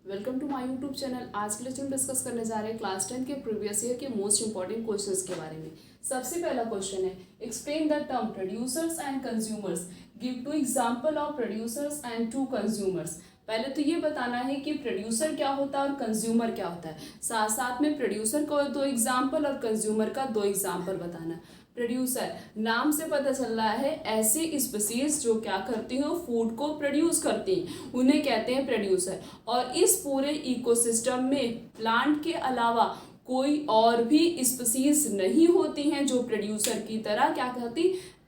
Welcome to my YouTube channel. आज के lecture में डिस्कस करने जा रहे हैं क्लास 10 के प्रीवियस ईयर के मोस्ट इंपॉर्टेंट क्वेश्चंस के बारे में। सबसे पहला क्वेश्चन है, explain the term producers and consumers, give two example of producers and two consumers. पहले तो ये बताना है कि प्रोड्यूसर क्या होता है और कंज्यूमर क्या होता है, साथ साथ में प्रोड्यूसर का दो एग्जाम्पल और कंज्यूमर का दो एग्जाम्पल बताना। प्रोड्यूसर, नाम से पता चल रहा है ऐसे स्पीसीज जो क्या करती हो, फूड को प्रोड्यूस करती हैं, उन्हें कहते हैं प्रोड्यूसर। और इस पूरे इकोसिस्टम में प्लांट के अलावा कोई और भी स्पीसीज नहीं होती हैं जो प्रोड्यूसर की तरह क्या कहती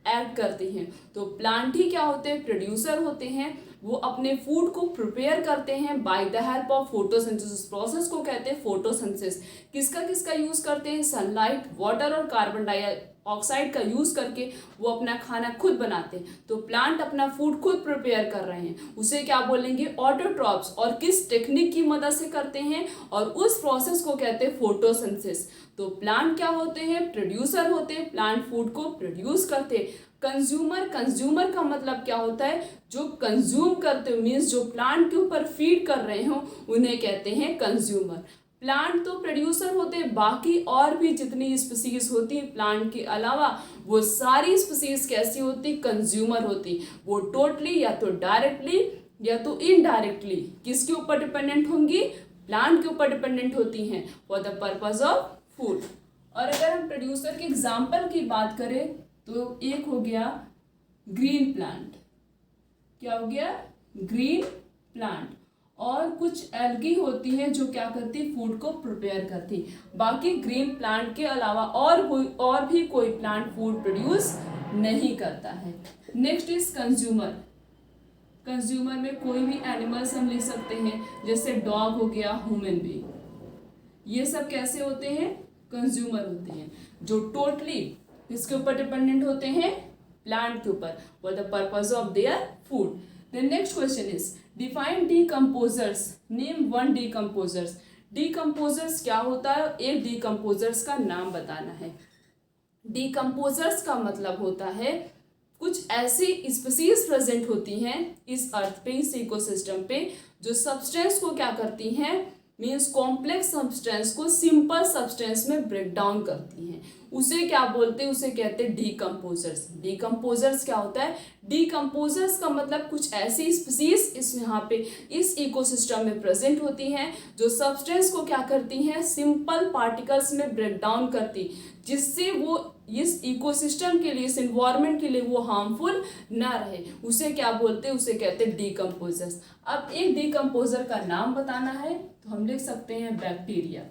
एक्ट करती हैं। तो प्लांट ही क्या होते हैं, प्रोड्यूसर होते हैं। वो अपने फूड को प्रिपेयर करते हैं by the help of photosynthesis. Process को कहते हैं फोटोसिंथेसिस। किसका किसका यूज करते हैं, सनलाइट, वाटर और कार्बन डाइऑक्साइड का यूज करके वो अपना खाना खुद बनाते हैं। तो प्लांट अपना फूड खुद प्रिपेयर कर रहे हैं, उसे क्या बोलेंगे, ऑटोट्रॉप्स। और किस टेक्निक की मदद से करते हैं, और उस प्रोसेस को कहते हैं फोटोसिंथेसिस। तो प्लांट क्या होते हैं, प्रोड्यूसर होते हैं, प्लांट फूड को प्रोड्यूस करते हैं। कंज्यूमर, कंज्यूमर का मतलब क्या होता है, जो कंज्यूम करते हो, मीन्स जो प्लांट के ऊपर फीड कर रहे हो, उन्हें कहते हैं कंज्यूमर। प्लांट तो प्रोड्यूसर होते हैं, बाकी और भी जितनी स्पीसीज होती है प्लांट के अलावा, वो सारी स्पीसीज कैसी होती, कंज्यूमर होती। वो टोटली या तो डायरेक्टली या तो इनडायरेक्टली किसके ऊपर डिपेंडेंट होंगी, प्लांट के ऊपर डिपेंडेंट होती हैं for the purpose of food. और अगर हम प्रोड्यूसर के एग्जाम्पल की बात करें तो एक हो गया ग्रीन प्लांट। क्या हो गया, ग्रीन प्लांट। और कुछ एल्गी होती हैं जो क्या करती, फूड को प्रिपेयर करती। बाकी ग्रीन प्लांट के अलावा और भी कोई प्लांट फूड प्रोड्यूस नहीं करता है। Next is consumer. कंज्यूमर में कोई भी एनिमल्स हम ले सकते हैं, जैसे डॉग हो गया, ह्यूमन बीइंग। ये सब कैसे होते हैं, कंज्यूमर होते हैं, जो टोटली किसके ऊपर डिपेंडेंट होते हैं, प्लांट के ऊपर for the purpose of their food. The next question is define decomposers, name one decomposers. Decomposers क्या होता है, एक डीकम्पोजर्स का नाम बताना है। डीकम्पोजर्स का मतलब होता है कुछ ऐसी स्पीसीज प्रेजेंट होती हैं इस अर्थ पे, इस इकोसिस्टम पे, जो सब्सटेंस को क्या करती हैं, मीन्स कॉम्प्लेक्स सब्सटेंस को सिंपल सब्सटेंस में ब्रेक डाउन करती हैं। उसे क्या बोलते हैं, उसे कहते हैं डीकम्पोजर्स। डीकम्पोजर्स क्या होता है, डीकम्पोजर्स का मतलब कुछ ऐसी स्पीसीज इस यहाँ पे इस इकोसिस्टम में प्रेजेंट होती हैं जो सब्सटेंस को क्या करती हैं, सिंपल पार्टिकल्स में ब्रेक डाउन करती, जिससे वो इस इकोसिस्टम के लिए, इस इन्वायरमेंट के लिए वो हार्मफुल ना रहे। उसे क्या बोलते हैं, उसे कहते हैं डीकम्पोजर्स। अब एक डीकम्पोजर का नाम बताना है तो हम लिख सकते हैं बैक्टीरिया।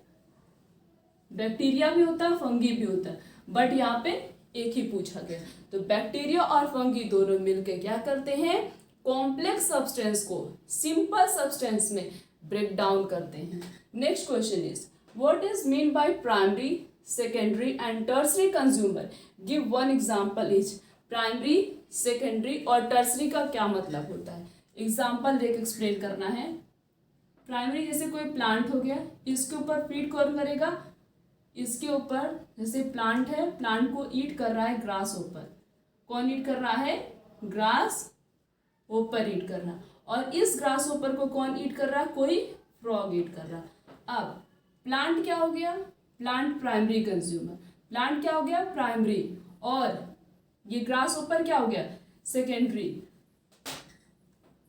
बैक्टीरिया भी होता है, फंगी भी होता है, बट यहाँ पे एक ही पूछा गया। तो बैक्टीरिया और फंगी दोनों मिलकर क्या करते हैं, कॉम्प्लेक्स सब्सटेंस को सिंपल सब्सटेंस में ब्रेक डाउन करते हैं। Next question is what is mean by primary, secondary and tertiary consumer, give one example is. Primary, secondary और टर्सरी का क्या मतलब होता है, एग्जाम्पल देकर एक्सप्लेन करना है। प्राइमरी जैसे कोई प्लांट हो गया, इसके ऊपर फीड कौन करेगा, इसके ऊपर जैसे प्लांट है, प्लांट को ईट कर रहा है ग्रास ऊपर, कौन ईट कर रहा है, ग्रास ऊपर ईट कर रहा। और इस ग्रास ऊपर को कौन ईट कर रहा है, कोई फ्रॉग ईट कर रहा। अब प्लांट क्या हो गया, प्लांट प्राइमरी कंज्यूमर, प्लांट क्या हो गया, प्राइमरी। और ये ग्रास ऊपर क्या हो गया, सेकेंडरी।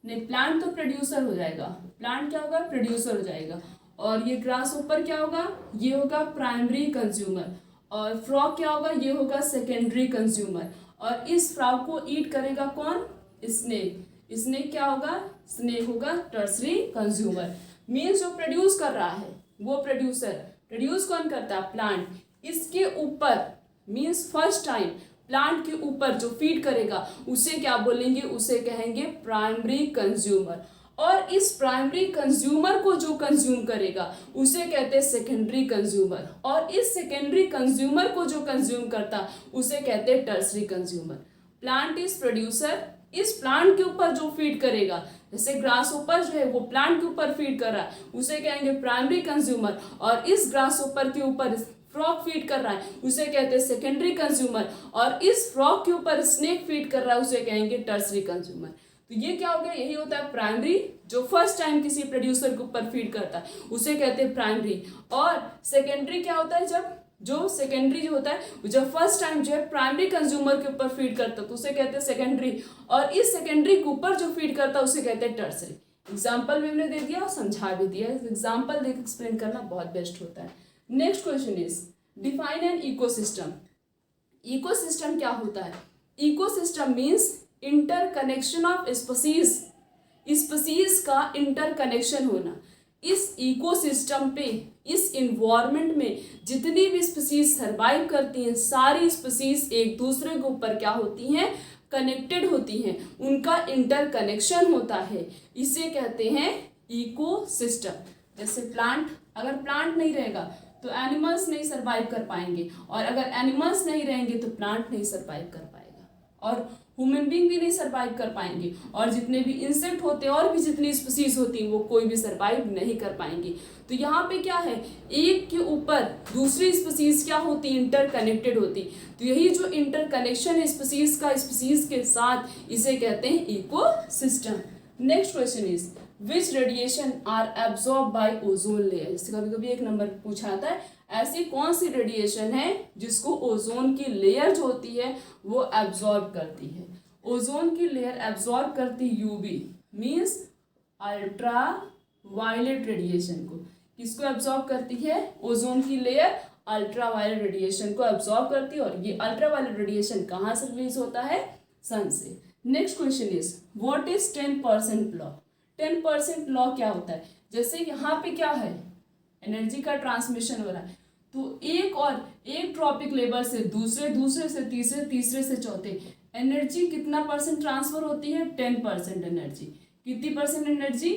नहीं, प्लांट तो प्रोड्यूसर हो जाएगा, प्लांट क्या होगा, प्रोड्यूसर हो जाएगा। और ये ग्रास ऊपर क्या होगा, ये होगा प्राइमरी कंज्यूमर। और फ्रॉग क्या होगा, ये होगा सेकेंडरी कंज्यूमर। और इस फ्रॉग को ईट करेगा कौन, स्नेक। स्नेक क्या होगा, स्नेक होगा टर्सरी कंज्यूमर। मीन्स जो प्रोड्यूस कर रहा है वो प्रोड्यूसर, प्रोड्यूस कौन करता है, प्लांट। इसके ऊपर मीन्स फर्स्ट टाइम प्लांट के ऊपर जो फीड करेगा उसे क्या बोलेंगे, उसे कहेंगे प्राइमरी कंज्यूमर। और इस प्राइमरी कंज्यूमर को जो कंज्यूम करेगा उसे कहते हैं सेकेंडरी कंज्यूमर। और इस सेकेंडरी कंज्यूमर को जो कंज्यूम करता उसे कहते हैं tertiary consumer. Plant is producer, इस प्लांट के ऊपर जो फीड करेगा, जैसे ग्रास ऊपर जो है वो प्लांट के ऊपर फीड कर रहा है, उसे कहेंगे प्राइमरी कंज्यूमर। और इस ग्रास ऊपर के ऊपर फ्रॉग फीड कर रहा है उसे कहते हैं सेकेंडरी कंज्यूमर। और इस फ्रॉग के ऊपर स्नेक फीड कर रहा है उसे कहेंगे टर्सरी कंज्यूमर। तो ये क्या हो गया, यही होता है प्राइमरी, जो फर्स्ट टाइम किसी प्रोड्यूसर के ऊपर फीड करता है उसे कहते हैं प्राइमरी। और सेकेंडरी क्या होता है, जब जो सेकेंडरी जो होता है जब फर्स्ट टाइम जो है प्राइमरी कंज्यूमर के ऊपर फीड करता है तो उसे कहते हैं सेकेंडरी, और इस सेकेंडरी के ऊपर जो फीड करता है उसे कहते हैं टर्सरी। एग्जाम्पल भी हमने दे दिया और समझा भी दिया, एग्जाम्पल देकर एक्सप्लेन करना बहुत बेस्ट होता है। Next question is define an ecosystem. Ecosystem क्या होता है, ecosystem means interconnection of species का इंटरकनेक्शन होना। इस इकोसिस्टम पे, इस इन्वायरमेंट में जितनी भी स्पीसीज सर्वाइव करती हैं सारी स्पीसीज एक दूसरे के ऊपर क्या होती हैं, कनेक्टेड होती हैं, उनका इंटरकनेक्शन होता है, इसे कहते हैं इकोसिस्टम। जैसे प्लांट, अगर प्लांट नहीं रहेगा तो एनिमल्स नहीं सर्वाइव कर पाएंगे, और अगर एनिमल्स नहीं रहेंगे तो प्लांट नहीं सर्वाइव कर पाएगा, और ह्यूमन बींग भी नहीं सर्वाइव कर पाएंगे, और जितने भी इंसेक्ट होते हैं और भी जितनी स्पीसीज होती हैं वो कोई भी सर्वाइव नहीं कर पाएंगी। तो यहाँ पे क्या है, एक के ऊपर दूसरी स्पीसीज क्या होती, इंटरकनेक्टेड होती। तो यही जो इंटरकनेक्शन है स्पीसीज का स्पीसीज के साथ, इसे कहते हैं ecosystem. Next question is which radiation are absorb by ozone layer. जैसे कभी कभी एक नंबर पूछा आता है, ऐसी कौन सी रेडिएशन है जिसको ओजोन की लेयर जो होती है वो एब्जॉर्ब करती है। ओजोन की लेयर एब्जॉर्ब करती UV means ultraviolet radiation को। किसको एब्जॉर्ब करती है, ओजोन की लेयर अल्ट्रा वायलेट रेडिएशन को एब्जॉर्ब करती है, और ये अल्ट्रा वायलेट रेडिएशन कहाँ से रिलीज होता है, सन से। Next question is what is 10% law. 10% law क्या होता है, जैसे यहाँ पे क्या है, एनर्जी का ट्रांसमिशन हो रहा है, तो एक ट्रॉपिक लेवल से दूसरे, दूसरे से तीसरे, तीसरे से चौथे, एनर्जी कितना परसेंट ट्रांसफर होती है, 10% एनर्जी। कितनी परसेंट एनर्जी,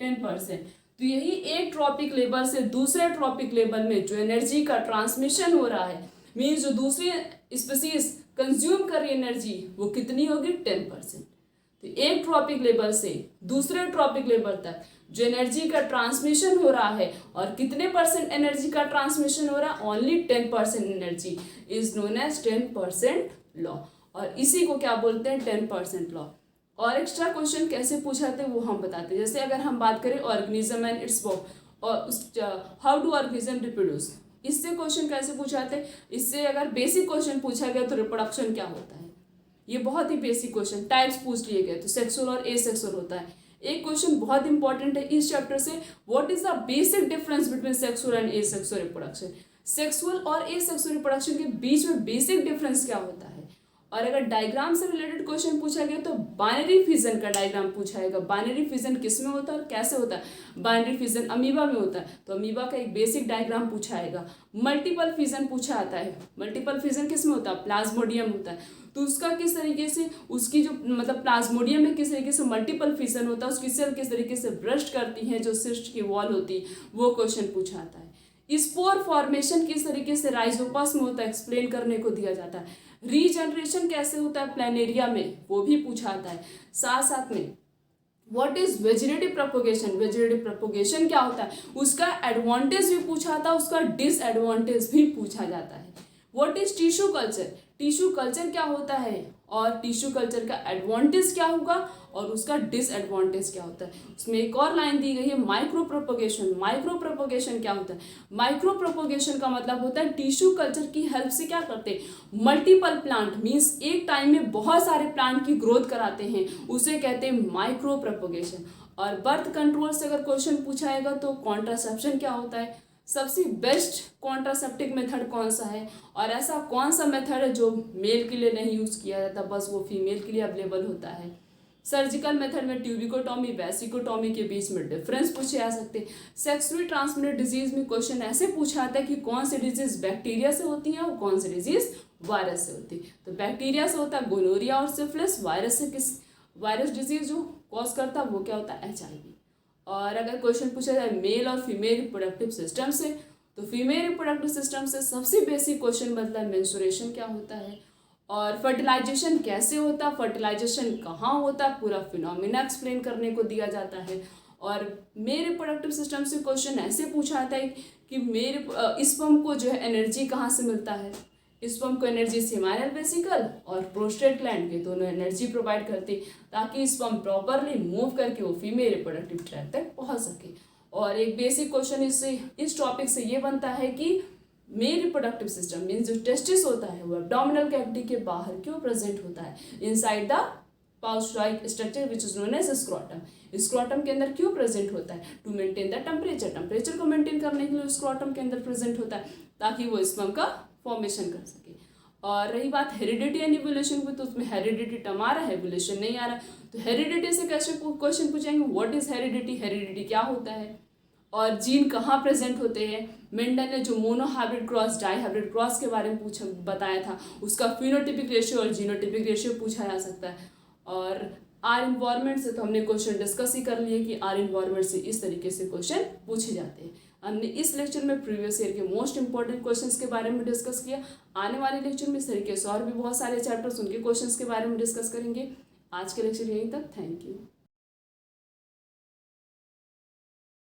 10%। तो यही एक ट्रॉपिक लेवल से दूसरे ट्रॉपिक लेवल में जो एनर्जी का ट्रांसमिशन हो रहा है, मीन्स जो दूसरी स्पीसीज कंज्यूम कर रही एनर्जी वो कितनी होगी, 10%। तो एक ट्रॉपिक लेवल से दूसरे ट्रॉपिक लेवल तक जो एनर्जी का ट्रांसमिशन हो रहा है, और कितने परसेंट एनर्जी का ट्रांसमिशन हो रहा है, only 10% energy, is known as 10% law, और इसी को क्या बोलते हैं, 10% लॉ। और एक्स्ट्रा क्वेश्चन कैसे पूछा थे वो हम बताते हैं। जैसे अगर हम बात करें ऑर्गेनिज्म एंड इट्स वर्क, और हाउ डू ऑर्गेनिज्म रिप्रोड्यूस, इससे क्वेश्चन कैसे पूछा थे, इससे अगर बेसिक क्वेश्चन पूछा गया तो रिप्रोडक्शन क्या होता है, ये बहुत ही बेसिक क्वेश्चन, टाइप्स पूछ लिए गए तो सेक्सुअल और एसेक्सुअल होता है। एक क्वेश्चन बहुत इंपॉर्टेंट है इस चैप्टर से, what is the basic difference between sexual and asexual reproduction. Sexual और एसेक्सुअल रिप्रोडक्शन के बीच में बेसिक डिफरेंस क्या होता है। और अगर डायग्राम से रिलेटेड क्वेश्चन पूछा गया तो बाइनरी फिजन का डायग्राम पूछा जाएगा। बाइनरी फिजन किस में होता है और कैसे होता है, बाइनरी फिजन अमीबा में होता है तो अमीबा का एक बेसिक डायग्राम पूछा जाएगा। मल्टीपल फिजन पूछा आता है, मल्टीपल फिजन किस में होता है, प्लाज्मोडियम होता है, तो उसका किस तरीके से, उसकी जो मतलब प्लाज्मोडियम में किस तरीके से मल्टीपल फिजन होता है, उसकी सेल किस तरीके से ब्रस्ट करती हैं, जो सिस्ट की वॉल होती है वो क्वेश्चन पूछा आता है। स्पोर फॉर्मेशन किस तरीके से राइजोपस में होता है एक्सप्लेन करने को दिया जाता है। रीजनरेशन कैसे होता है प्लेनेरिया में वो भी पूछा आता है। साथ साथ में what is vegetative propagation, vegetative propagation क्या होता है उसका एडवांटेज भी पूछा था, उसका डिसएडवांटेज भी पूछा जाता है। What is tissue culture, tissue culture क्या होता है और टिश्यू कल्चर का एडवांटेज क्या होगा और उसका डिसएडवांटेज क्या होता है। उसमें एक और लाइन दी गई है माइक्रो प्रोपोगेशन। माइक्रो प्रोपोगेशन क्या होता है, माइक्रो प्रोपोगेशन का मतलब होता है टिश्यू कल्चर की हेल्प से क्या करते हैं, मल्टीपल प्लांट मीन्स एक टाइम में बहुत सारे प्लांट की ग्रोथ कराते हैं, उसे कहते हैं माइक्रो प्रोपोगेशन। और बर्थ कंट्रोल से अगर क्वेश्चन पूछाएगा तो कॉन्ट्रासेप्शन क्या होता है, सबसे बेस्ट कॉन्ट्रासेप्टिव मेथड कौन सा है और ऐसा कौन सा मेथड है जो मेल के लिए नहीं यूज़ किया जाता, बस वो फीमेल के लिए अवेलेबल होता है। सर्जिकल मेथड में ट्यूबिकोटॉमी वेसिकोटॉमी के बीच में डिफरेंस पूछे जा सकते हैं। सेक्सुअली ट्रांसमिटेड डिजीज में क्वेश्चन ऐसे पूछा आता है कि कौन सी डिजीज बैक्टीरिया से होती है और कौन सी डिजीज वायरस से होती है। तो बैक्टीरिया से होता है गोनोरिया और सिफिलिस, वायरस से किस वायरस डिजीज जो कॉज करता है वो क्या होता है HIV। और अगर क्वेश्चन पूछा जाए मेल और फीमेल रिप्रोडक्टिव सिस्टम से तो फीमेल रिप्रोडक्टिव सिस्टम से सबसे बेसिक क्वेश्चन मतलब मेंस्ट्रुएशन क्या होता है और फर्टिलाइजेशन कैसे होता है, फर्टिलाइजेशन कहाँ होता है, पूरा फिनोमिना एक्सप्लेन करने को दिया जाता है। और मेल रिप्रोडक्टिव सिस्टम से क्वेश्चन ऐसे पूछा जाता है कि मेरे स्पर्म को जो है एनर्जी कहाँ से मिलता है, स्पर्म को एनर्जी सेमाइनल वेसिकल और प्रोस्टेट ग्लैंड के दोनों एनर्जी प्रोवाइड करते ताकि स्पर्म प्रॉपरली मूव करके वो फीमेल रिप्रोडक्टिव ट्रैक्ट तक पहुंच सके। और एक बेसिक क्वेश्चन इस टॉपिक से ये बनता है कि मेल रिप्रोडक्टिव सिस्टम मीन्स जो टेस्टिस होता है वो एब्डोमिनल कैविटी के बाहर क्यों प्रेजेंट होता है, inside the pouch like structure which is known as scrotum. Scrotum के अंदर क्यों प्रेजेंट होता है, टू मेंटेन द टेम्परेचर को मेंटेन करने के लिए स्क्रोटम के अंदर प्रेजेंट होता है ताकि वो स्पर्म का फॉर्मेशन कर सके। और रही बात हेरिडिटी एंड इवोल्यूशन की, तो उसमें हेरिडिटी टर्म आ रहा है, इवोल्यूशन नहीं आ रहा। तो हेरिडिटी से कैसे क्वेश्चन पूछेंगे, व्हाट इज हेरिडिटी, हेरिडिटी क्या होता है, और जीन कहाँ प्रेजेंट होते हैं। मेंडल ने जो मोनोहाइब्रिड क्रॉस डाईहाइब्रिड क्रॉस के बारे में बताया था, उसका फिनोटिपिक रेशियो और जीनोटिपिक रेशियो पूछा जा सकता है। और आर इन्वायरमेंट से तो हमने क्वेश्चन डिस्कस ही कर लिए कि आर इन्वायरमेंट से इस तरीके से क्वेश्चन पूछे जाते हैं। हमने इस लेक्चर में प्रीवियस ईयर के मोस्ट इंपॉर्टेंट क्वेश्चंस के बारे में डिस्कस किया। आने वाले लेक्चर में इस तरीके से और भी बहुत सारे चैप्टर्स उनके क्वेश्चंस के बारे में डिस्कस करेंगे। आज के लेक्चर यहीं तक, थैंक यू।